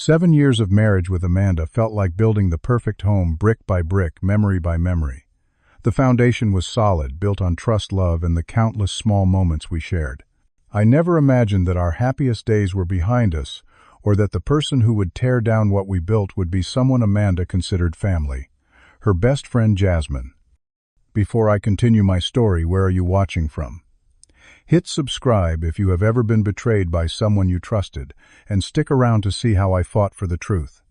7 years of marriage with Amanda felt like building the perfect home brick by brick, memory by memory. The foundation was solid, built on trust, love, and the countless small moments we shared. I never imagined that our happiest days were behind us, or that the person who would tear down what we built would be someone Amanda considered family, her best friend Jasmine. Before I continue my story, where are you watching from? Hit subscribe if you have ever been betrayed by someone you trusted, and stick around to see how I fought for the truth.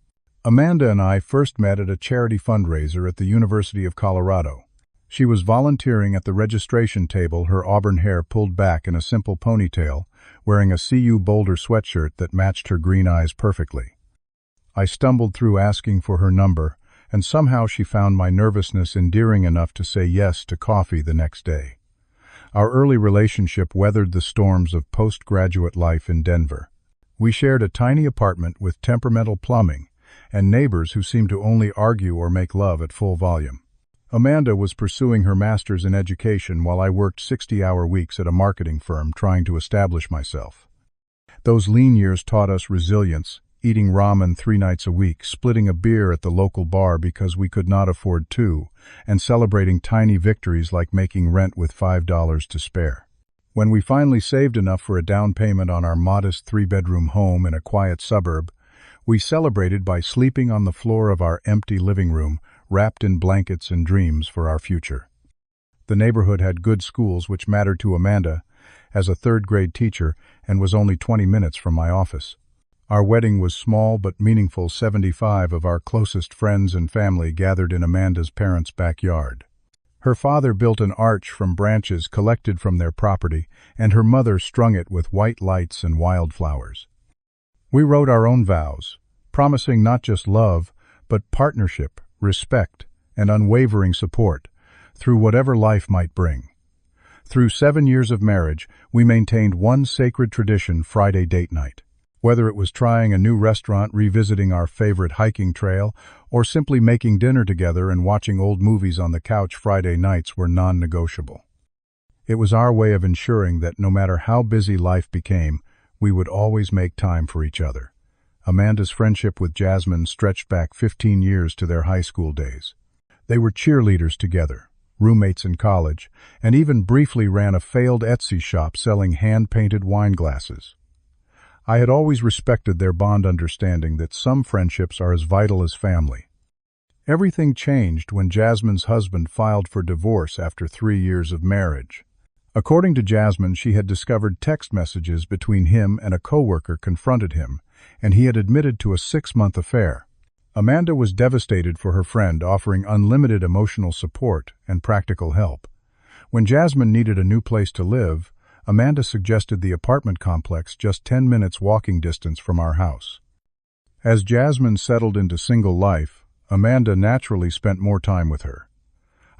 Amanda and I first met at a charity fundraiser at the University of Colorado. She was volunteering at the registration table, her auburn hair pulled back in a simple ponytail, wearing a CU Boulder sweatshirt that matched her green eyes perfectly. I stumbled through asking for her number, and somehow she found my nervousness endearing enough to say yes to coffee the next day. Our early relationship weathered the storms of postgraduate life in Denver. We shared a tiny apartment with temperamental plumbing and neighbors who seemed to only argue or make love at full volume. Amanda was pursuing her master's in education while I worked 60-hour weeks at a marketing firm trying to establish myself. Those lean years taught us resilience, eating ramen 3 nights a week, splitting a beer at the local bar because we could not afford 2, and celebrating tiny victories like making rent with $5 to spare. When we finally saved enough for a down payment on our modest 3-bedroom home in a quiet suburb, we celebrated by sleeping on the floor of our empty living room, wrapped in blankets and dreams for our future. The neighborhood had good schools, which mattered to Amanda as a 3rd-grade teacher, and was only 20 minutes from my office. Our wedding was small but meaningful. 75 of our closest friends and family gathered in Amanda's parents' backyard. Her father built an arch from branches collected from their property, and her mother strung it with white lights and wildflowers. We wrote our own vows, promising not just love, but partnership, respect, and unwavering support through whatever life might bring. Through 7 years of marriage, we maintained one sacred tradition: Friday date night. Whether it was trying a new restaurant, revisiting our favorite hiking trail, or simply making dinner together and watching old movies on the couch, Friday nights were non-negotiable. It was our way of ensuring that no matter how busy life became, we would always make time for each other. Amanda's friendship with Jasmine stretched back 15 years to their high school days. They were cheerleaders together, roommates in college, and even briefly ran a failed Etsy shop selling hand-painted wine glasses. I had always respected their bond, understanding that some friendships are as vital as family. Everything changed when Jasmine's husband filed for divorce after 3 years of marriage. According to Jasmine, she had discovered text messages between him and a coworker confronted him, and he had admitted to a 6-month affair. Amanda was devastated for her friend, offering unlimited emotional support and practical help. When Jasmine needed a new place to live, Amanda suggested the apartment complex just 10 minutes walking distance from our house. As Jasmine settled into single life, Amanda naturally spent more time with her.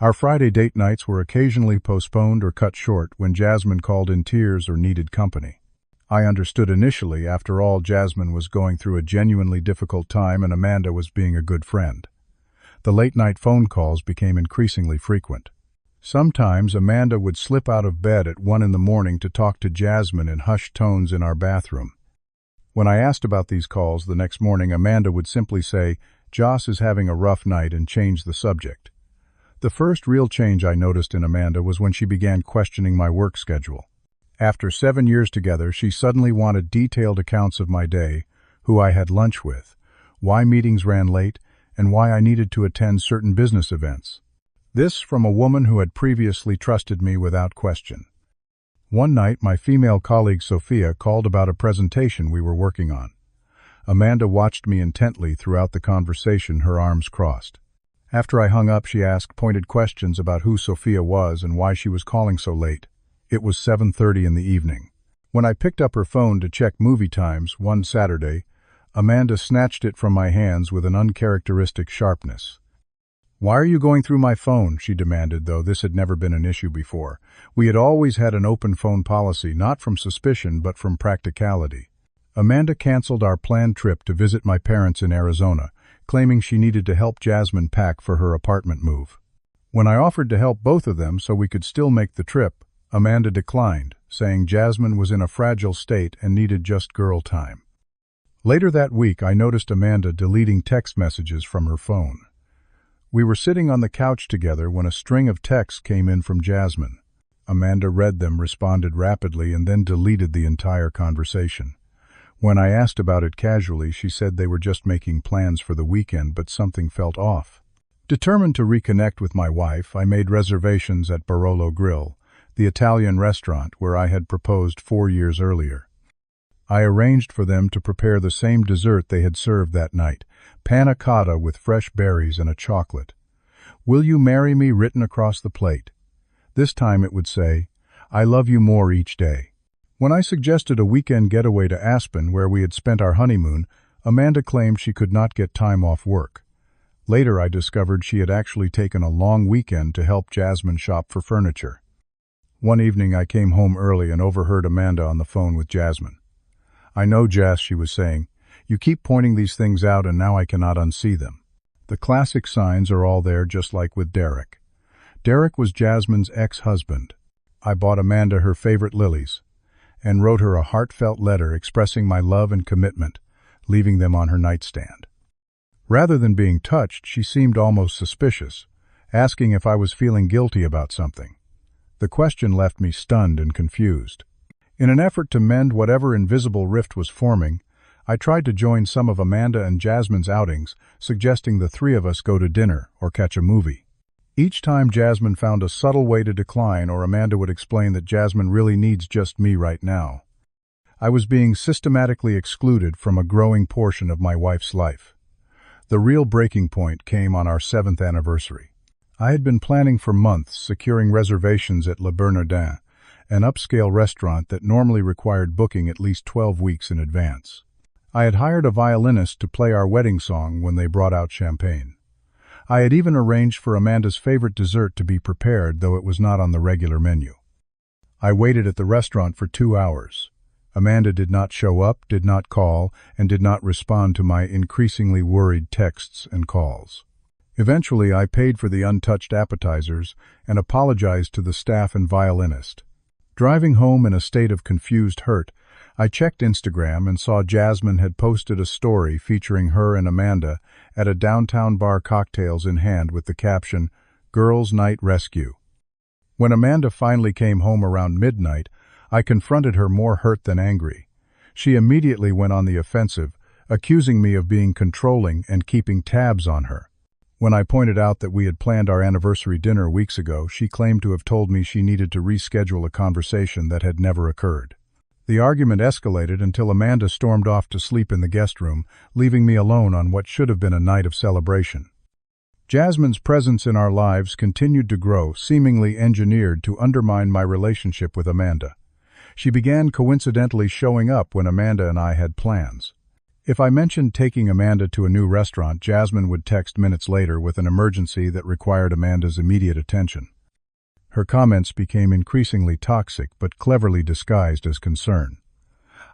Our Friday date nights were occasionally postponed or cut short when Jasmine called in tears or needed company. I understood initially. After all, Jasmine was going through a genuinely difficult time and Amanda was being a good friend. The late-night phone calls became increasingly frequent. Sometimes Amanda would slip out of bed at 1 in the morning to talk to Jasmine in hushed tones in our bathroom. When I asked about these calls the next morning, Amanda would simply say, "Joss is having a rough night," and change the subject. The first real change I noticed in Amanda was when she began questioning my work schedule. After 7 years together, she suddenly wanted detailed accounts of my day, who I had lunch with, why meetings ran late, and why I needed to attend certain business events. This from a woman who had previously trusted me without question. One night, my female colleague Sophia called about a presentation we were working on. Amanda watched me intently throughout the conversation, her arms crossed. After I hung up, she asked pointed questions about who Sophia was and why she was calling so late. It was 7:30 in the evening. When I picked up her phone to check movie times one Saturday, Amanda snatched it from my hands with an uncharacteristic sharpness. "Why are you going through my phone?" she demanded, though this had never been an issue before. We had always had an open phone policy, not from suspicion but from practicality. Amanda canceled our planned trip to visit my parents in Arizona, claiming she needed to help Jasmine pack for her apartment move. When I offered to help both of them so we could still make the trip, Amanda declined, saying Jasmine was in a fragile state and needed just girl time. Later that week, I noticed Amanda deleting text messages from her phone. We were sitting on the couch together when a string of texts came in from Jasmine. Amanda read them, responded rapidly, and then deleted the entire conversation. When I asked about it casually, she said they were just making plans for the weekend, but something felt off. Determined to reconnect with my wife, I made reservations at Barolo Grill, the Italian restaurant where I had proposed 4 years earlier. I arranged for them to prepare the same dessert they had served that night, panna cotta with fresh berries and a chocolate. "Will you marry me?" written across the plate. This time it would say, "I love you more each day." When I suggested a weekend getaway to Aspen, where we had spent our honeymoon, Amanda claimed she could not get time off work. Later I discovered she had actually taken a long weekend to help Jasmine shop for furniture. One evening I came home early and overheard Amanda on the phone with Jasmine. "I know, Jas," she was saying. "You keep pointing these things out and now I cannot unsee them. The classic signs are all there, just like with Derek." Derek was Jasmine's ex-husband. I bought Amanda her favorite lilies and wrote her a heartfelt letter expressing my love and commitment, leaving them on her nightstand. Rather than being touched, she seemed almost suspicious, asking if I was feeling guilty about something. The question left me stunned and confused. In an effort to mend whatever invisible rift was forming, I tried to join some of Amanda and Jasmine's outings, suggesting the three of us go to dinner or catch a movie. Each time Jasmine found a subtle way to decline, or Amanda would explain that Jasmine really needs just me right now. I was being systematically excluded from a growing portion of my wife's life. The real breaking point came on our 7th anniversary. I had been planning for months, securing reservations at Le Bernardin, an upscale restaurant that normally required booking at least 12 weeks in advance. I had hired a violinist to play our wedding song when they brought out champagne. I had even arranged for Amanda's favorite dessert to be prepared, though it was not on the regular menu. I waited at the restaurant for 2 hours. Amanda did not show up, did not call, and did not respond to my increasingly worried texts and calls. Eventually, I paid for the untouched appetizers and apologized to the staff and violinist. Driving home in a state of confused hurt, I checked Instagram and saw Jasmine had posted a story featuring her and Amanda at a downtown bar, cocktails in hand, with the caption, "Girls' Night Rescue." When Amanda finally came home around midnight, I confronted her more hurt than angry. She immediately went on the offensive, accusing me of being controlling and keeping tabs on her. When I pointed out that we had planned our anniversary dinner weeks ago, she claimed to have told me she needed to reschedule a conversation that had never occurred. The argument escalated until Amanda stormed off to sleep in the guest room, leaving me alone on what should have been a night of celebration. Jasmine's presence in our lives continued to grow, seemingly engineered to undermine my relationship with Amanda. She began coincidentally showing up when Amanda and I had plans. If I mentioned taking Amanda to a new restaurant, Jasmine would text minutes later with an emergency that required Amanda's immediate attention. Her comments became increasingly toxic, but cleverly disguised as concern.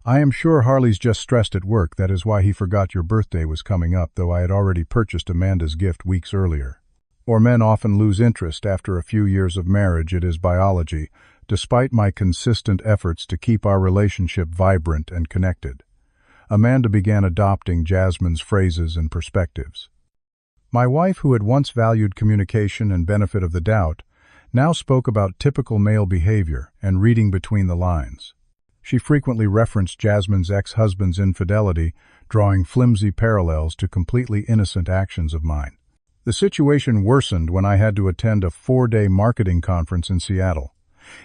"I am sure Harley's just stressed at work. That is why he forgot your birthday was coming up, though I had already purchased Amanda's gift weeks earlier." Or men often lose interest after a few years of marriage. It is biology, despite my consistent efforts to keep our relationship vibrant and connected. Amanda began adopting Jasmine's phrases and perspectives. My wife, who had once valued communication and benefit of the doubt, now spoke about typical male behavior and reading between the lines. She frequently referenced Jasmine's ex-husband's infidelity, drawing flimsy parallels to completely innocent actions of mine. The situation worsened when I had to attend a 4-day marketing conference in Seattle.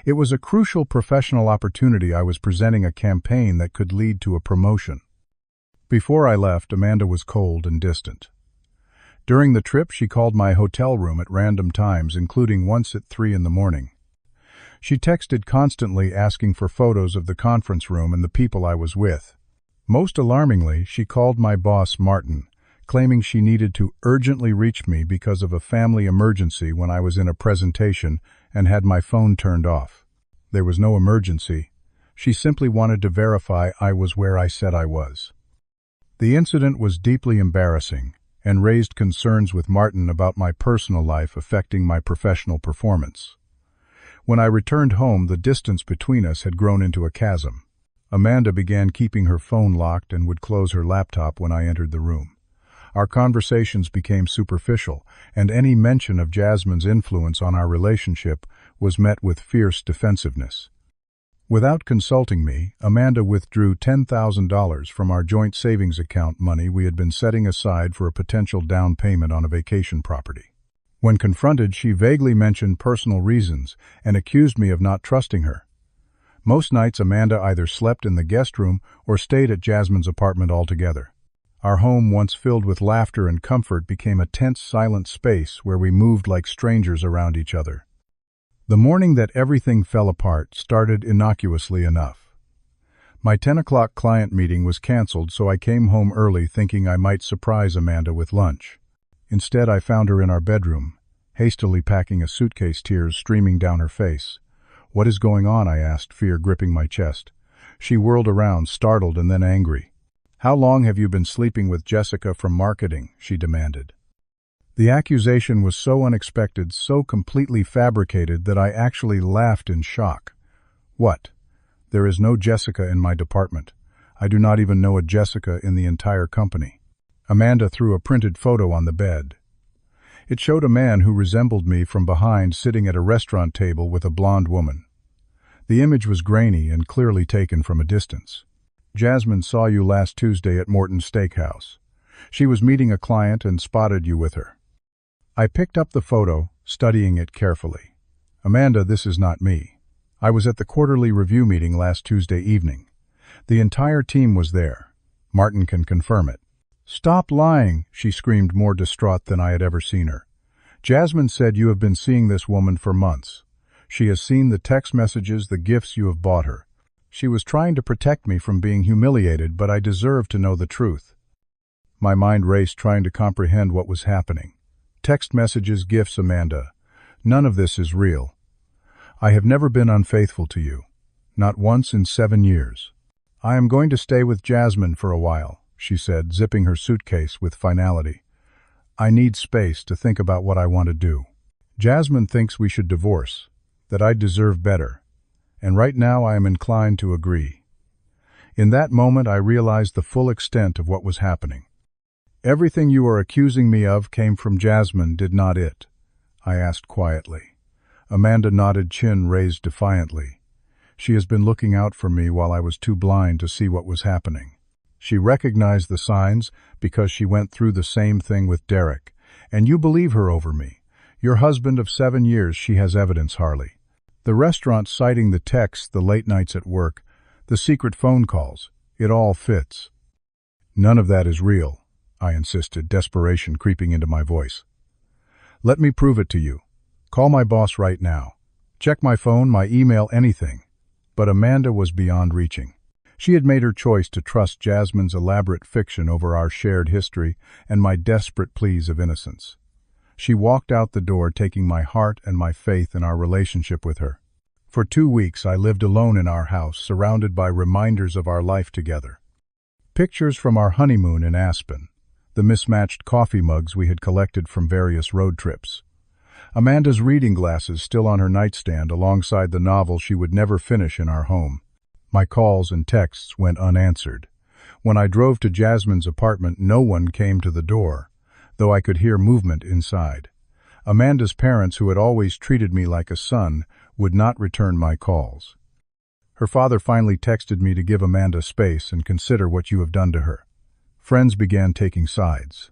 It was a crucial professional opportunity. I was presenting a campaign that could lead to a promotion. Before I left, Amanda was cold and distant. During the trip, she called my hotel room at random times, including once at 3 in the morning. She texted constantly, asking for photos of the conference room and the people I was with. Most alarmingly, she called my boss, Martin, claiming she needed to urgently reach me because of a family emergency when I was in a presentation and had my phone turned off. There was no emergency. She simply wanted to verify I was where I said I was. The incident was deeply embarrassing and raised concerns with Martin about my personal life affecting my professional performance. When I returned home, the distance between us had grown into a chasm. Amanda began keeping her phone locked and would close her laptop when I entered the room. Our conversations became superficial, and any mention of Jasmine's influence on our relationship was met with fierce defensiveness. Without consulting me, Amanda withdrew $10,000 from our joint savings account, money we had been setting aside for a potential down payment on a vacation property. When confronted, she vaguely mentioned personal reasons and accused me of not trusting her. Most nights, Amanda either slept in the guest room or stayed at Jasmine's apartment altogether. Our home, once filled with laughter and comfort, became a tense, silent space where we moved like strangers around each other. The morning that everything fell apart started innocuously enough. My 10 o'clock client meeting was canceled, so I came home early thinking I might surprise Amanda with lunch. Instead, I found her in our bedroom, hastily packing a suitcase, tears streaming down her face. "What is going on?" I asked, fear gripping my chest. She whirled around, startled and then angry. "How long have you been sleeping with Jessica from marketing?" she demanded. The accusation was so unexpected, so completely fabricated, that I actually laughed in shock. "What? There is no Jessica in my department. I do not even know a Jessica in the entire company." Amanda threw a printed photo on the bed. It showed a man who resembled me from behind sitting at a restaurant table with a blonde woman. The image was grainy and clearly taken from a distance. "Jasmine saw you last Tuesday at Morton's Steakhouse. She was meeting a client and spotted you with her." I picked up the photo, studying it carefully. "Amanda, this is not me. I was at the quarterly review meeting last Tuesday evening. The entire team was there. Martin can confirm it." "Stop lying," she screamed, more distraught than I had ever seen her. "Jasmine said you have been seeing this woman for months. She has seen the text messages, the gifts you have bought her. She was trying to protect me from being humiliated, but I deserved to know the truth." My mind raced, trying to comprehend what was happening. Text messages, gifts, Amanda. None of this is real. I have never been unfaithful to you. Not once in 7 years. "I am going to stay with Jasmine for a while," she said, zipping her suitcase with finality. "I need space to think about what I want to do. Jasmine thinks we should divorce, that I deserve better, and right now I am inclined to agree." In that moment, I realized the full extent of what was happening. "Everything you are accusing me of came from Jasmine, did not it?" I asked quietly. Amanda nodded, chin raised defiantly. She has been looking out for me while I was too blind to see what was happening. She recognized the signs because she went through the same thing with Derek. And you believe her over me. Your husband of 7 years, she has evidence, Harley. The restaurant citing the texts, the late nights at work, the secret phone calls. It all fits. "None of that is real," I insisted, desperation creeping into my voice. "Let me prove it to you. Call my boss right now. Check my phone, my email, anything." But Amanda was beyond reaching. She had made her choice to trust Jasmine's elaborate fiction over our shared history and my desperate pleas of innocence. She walked out the door, taking my heart and my faith in our relationship with her. For 2 weeks, I lived alone in our house, surrounded by reminders of our life together. Pictures from our honeymoon in Aspen, the mismatched coffee mugs we had collected from various road trips, Amanda's reading glasses still on her nightstand alongside the novel she would never finish in our home. My calls and texts went unanswered. When I drove to Jasmine's apartment, no one came to the door, though I could hear movement inside. Amanda's parents, who had always treated me like a son, would not return my calls. Her father finally texted me to give Amanda space and consider what you have done to her. Friends began taking sides.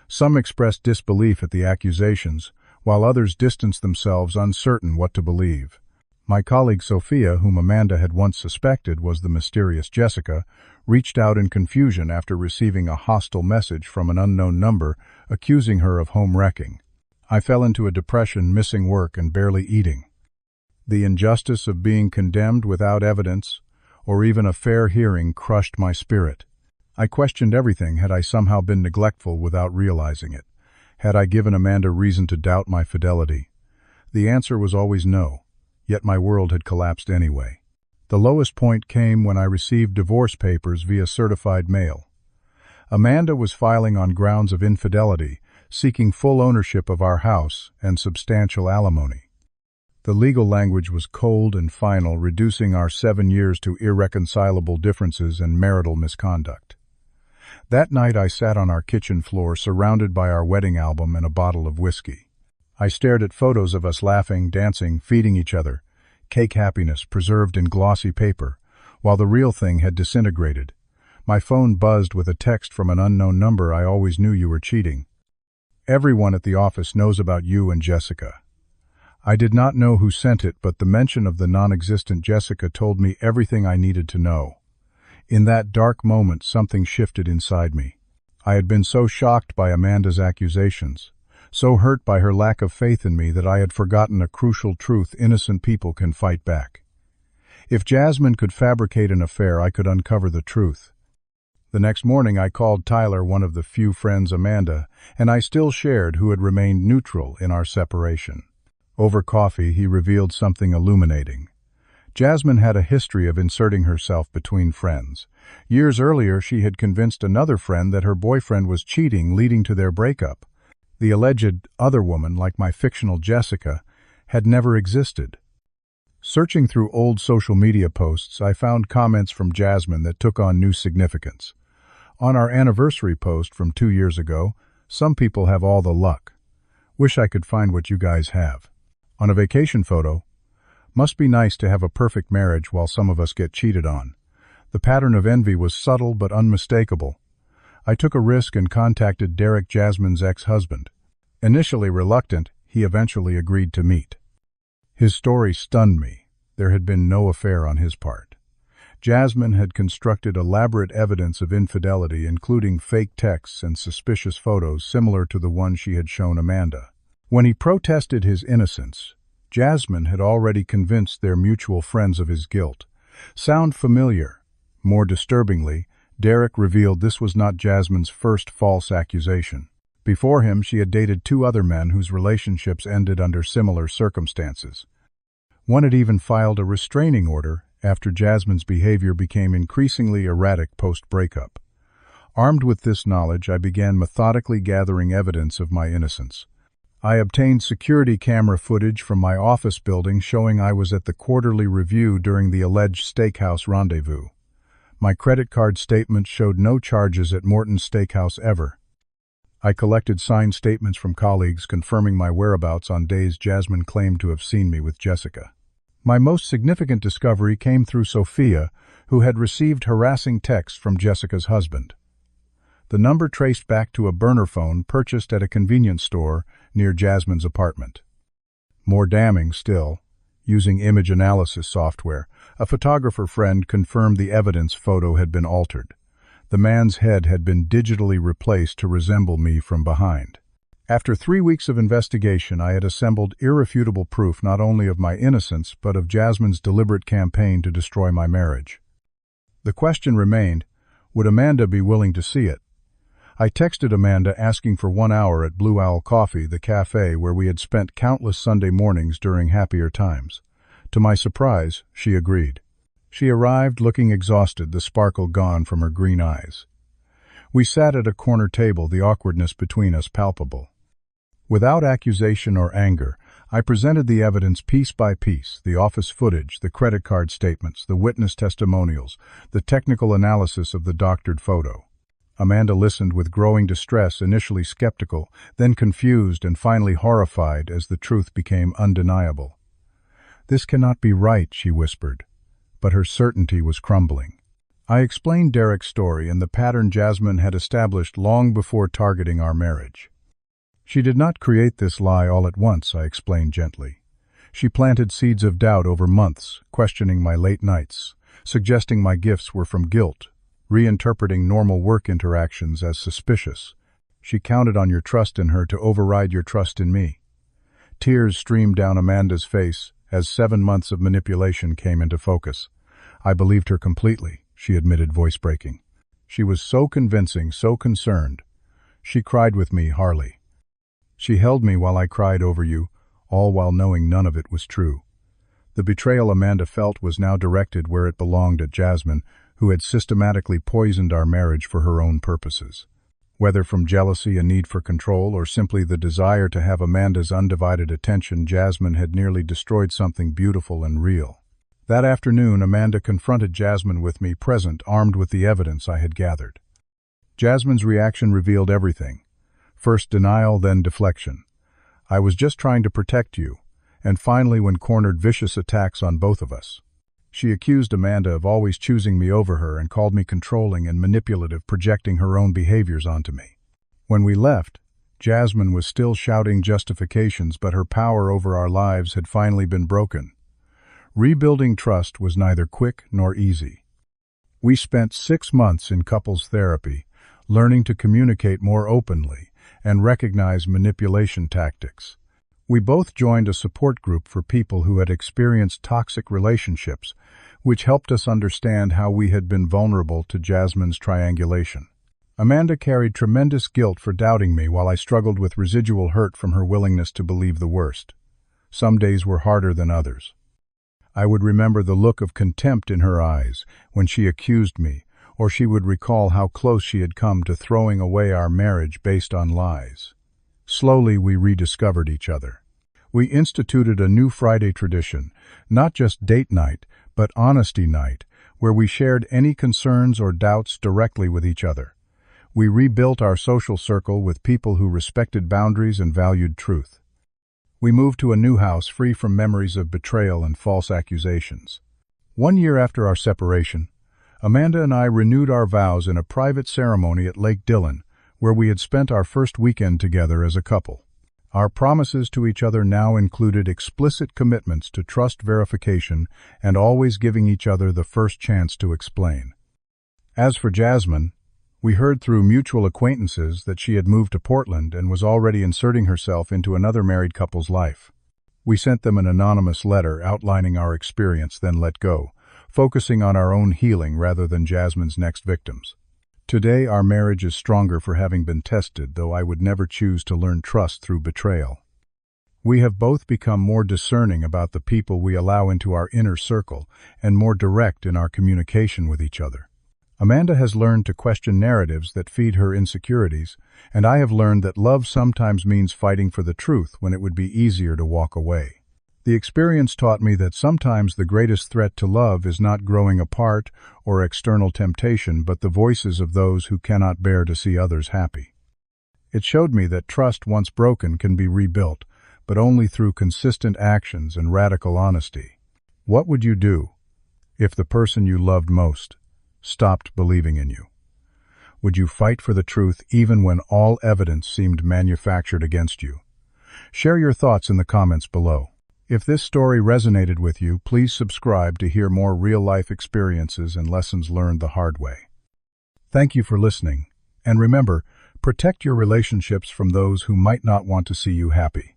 Some expressed disbelief at the accusations, while others distanced themselves, uncertain what to believe. My colleague Sophia, whom Amanda had once suspected was the mysterious Jessica, reached out in confusion after receiving a hostile message from an unknown number accusing her of home wrecking. I fell into a depression, missing work and barely eating. The injustice of being condemned without evidence or even a fair hearing crushed my spirit. I questioned everything. Had I somehow been neglectful without realizing it? Had I given Amanda reason to doubt my fidelity? The answer was always no, yet my world had collapsed anyway. The lowest point came when I received divorce papers via certified mail. Amanda was filing on grounds of infidelity, seeking full ownership of our house and substantial alimony. The legal language was cold and final, reducing our 7 years to irreconcilable differences and marital misconduct. That night I sat on our kitchen floor, surrounded by our wedding album and a bottle of whiskey. I stared at photos of us laughing, dancing, feeding each other, cake happiness preserved in glossy paper, while the real thing had disintegrated. My phone buzzed with a text from an unknown number. I always knew you were cheating. Everyone at the office knows about you and Jessica. I did not know who sent it, but the mention of the non-existent Jessica told me everything I needed to know. In that dark moment, something shifted inside me. I had been so shocked by Amanda's accusations, so hurt by her lack of faith in me, that I had forgotten a crucial truth: innocent people can fight back. If Jasmine could fabricate an affair, I could uncover the truth. The next morning I called Tyler, one of the few friends Amanda and I still shared who had remained neutral in our separation. Over coffee, he revealed something illuminating. Jasmine had a history of inserting herself between friends. Years earlier, she had convinced another friend that her boyfriend was cheating, leading to their breakup. The alleged other woman, like my fictional Jessica, had never existed. Searching through old social media posts, I found comments from Jasmine that took on new significance. On our anniversary post from 2 years ago, "Some people have all the luck. Wish I could find what you guys have." On a vacation photo, "Must be nice to have a perfect marriage while some of us get cheated on." The pattern of envy was subtle but unmistakable. I took a risk and contacted Derek, Jasmine's ex-husband. Initially reluctant, he eventually agreed to meet. His story stunned me. There had been no affair on his part. Jasmine had constructed elaborate evidence of infidelity, including fake texts and suspicious photos similar to the one she had shown Amanda. When he protested his innocence, Jasmine had already convinced their mutual friends of his guilt. Sound familiar? More disturbingly, Derek revealed this was not Jasmine's first false accusation. Before him, she had dated 2 other men whose relationships ended under similar circumstances. One had even filed a restraining order after Jasmine's behavior became increasingly erratic post-breakup. Armed with this knowledge, I began methodically gathering evidence of my innocence. I obtained security camera footage from my office building showing I was at the quarterly review during the alleged steakhouse rendezvous. My credit card statements showed no charges at Morton's Steakhouse ever. I collected signed statements from colleagues confirming my whereabouts on days Jasmine claimed to have seen me with Jessica. My most significant discovery came through Sophia, who had received harassing texts from Jessica's husband. The number traced back to a burner phone purchased at a convenience store near Jasmine's apartment. More damning still, using image analysis software, a photographer friend confirmed the evidence photo had been altered. The man's head had been digitally replaced to resemble me from behind. After 3 weeks of investigation, I had assembled irrefutable proof not only of my innocence but of Jasmine's deliberate campaign to destroy my marriage. The question remained, would Amanda be willing to see it? I texted Amanda asking for 1 hour at Blue Owl Coffee, the cafe where we had spent countless Sunday mornings during happier times. To my surprise, she agreed. She arrived looking exhausted, the sparkle gone from her green eyes. We sat at a corner table, the awkwardness between us palpable. Without accusation or anger, I presented the evidence piece by piece: the office footage, the credit card statements, the witness testimonials, the technical analysis of the doctored photo. Amanda listened with growing distress, initially skeptical, then confused, and finally horrified as the truth became undeniable. "This cannot be right," she whispered, but her certainty was crumbling. I explained Derek's story and the pattern Jasmine had established long before targeting our marriage. "She did not create this lie all at once," I explained gently. "She planted seeds of doubt over months, questioning my late nights, suggesting my gifts were from guilt, reinterpreting normal work interactions as suspicious. She counted on your trust in her to override your trust in me." Tears streamed down Amanda's face as 7 months of manipulation came into focus. "I believed her completely," she admitted, voice breaking. "She was so convincing, so concerned. She cried with me, Harley. She held me while I cried over you, all while knowing none of it was true." The betrayal Amanda felt was now directed where it belonged, at Jasmine, who had systematically poisoned our marriage for her own purposes. Whether from jealousy, a need for control, or simply the desire to have Amanda's undivided attention, Jasmine had nearly destroyed something beautiful and real. That afternoon, Amanda confronted Jasmine with me present, armed with the evidence I had gathered. Jasmine's reaction revealed everything. First denial, then deflection. "I was just trying to protect you," and finally, when cornered, vicious attacks on both of us. She accused Amanda of always choosing me over her and called me controlling and manipulative, projecting her own behaviors onto me. When we left, Jasmine was still shouting justifications, but her power over our lives had finally been broken. Rebuilding trust was neither quick nor easy. We spent 6 months in couples therapy, learning to communicate more openly and recognize manipulation tactics. We both joined a support group for people who had experienced toxic relationships, which helped us understand how we had been vulnerable to Jasmine's triangulation. Amanda carried tremendous guilt for doubting me, while I struggled with residual hurt from her willingness to believe the worst. Some days were harder than others. I would remember the look of contempt in her eyes when she accused me, or she would recall how close she had come to throwing away our marriage based on lies. Slowly, we rediscovered each other. We instituted a new Friday tradition, not just date night, but honesty night, where we shared any concerns or doubts directly with each other. We rebuilt our social circle with people who respected boundaries and valued truth. We moved to a new house free from memories of betrayal and false accusations. 1 year after our separation, Amanda and I renewed our vows in a private ceremony at Lake Dillon, where we had spent our first weekend together as a couple. Our promises to each other now included explicit commitments to trust verification and always giving each other the first chance to explain. As for Jasmine, we heard through mutual acquaintances that she had moved to Portland and was already inserting herself into another married couple's life. We sent them an anonymous letter outlining our experience, then let go, focusing on our own healing rather than Jasmine's next victims. Today, our marriage is stronger for having been tested, though I would never choose to learn trust through betrayal. We have both become more discerning about the people we allow into our inner circle and more direct in our communication with each other. Amanda has learned to question narratives that feed her insecurities, and I have learned that love sometimes means fighting for the truth when it would be easier to walk away. The experience taught me that sometimes the greatest threat to love is not growing apart or external temptation, but the voices of those who cannot bear to see others happy. It showed me that trust once broken can be rebuilt, but only through consistent actions and radical honesty. What would you do if the person you loved most stopped believing in you? Would you fight for the truth even when all evidence seemed manufactured against you? Share your thoughts in the comments below. If this story resonated with you, please subscribe to hear more real-life experiences and lessons learned the hard way. Thank you for listening, and remember, protect your relationships from those who might not want to see you happy.